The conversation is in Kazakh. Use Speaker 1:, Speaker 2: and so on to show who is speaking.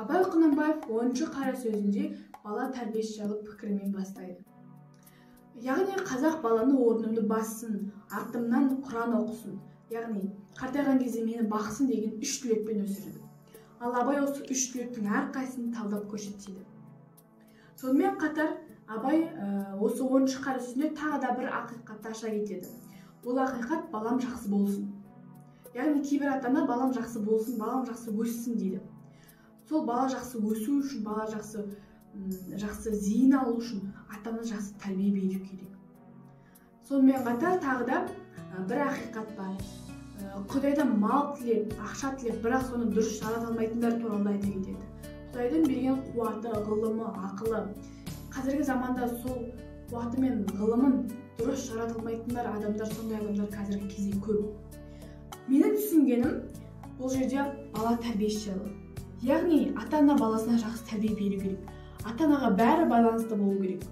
Speaker 1: Абай Құнанбаев 10-шы қара сөзінде бала тәрбиесі жайлы пікірімен бастайды. Яғни қазақ баланы орнымды бассын, артымнан Құран оқысын, яғни қартайған кезде мені бақсын деген 3 тілекпен өсірді. Ал Абай осы 3 тілектің әрқайсысын талдап көрсетеді. Сонымен қатар Абай осы 10-шы қара сөзінде тағы да бір ақиқатты аша кетеді. Ол ақиқат балам жақсы болсын. Яғни кейбір ата-ана балам жақсы болсын, балам жақсы өссін дейді. Сол бала жақсы өсу үшін, бала жақсы зейін алу үшін ата-ана жақсы тәрбие беру керек. Сонымен қатар тағы да бір ақиқат бар. Құдайдан мал тілеп, ақша тілеп, бірақ соны дұрыс жарата алмайтындар туралы айта кетеді. Құдайдың берген қуаты, ғылымы, ақылы. Қазіргі заманда сол қуаты мен ғылымын дұрыс жарата алмайтындар адамдар, сондай адамдар қазіргі кезде көп. Менің түсінгенім бұл жерде бала тәрбиесі жайлы. Яғни ата-ана баласына жақсы тәрбие беру керек. Ата-анаға бәрі байланысты болу керек.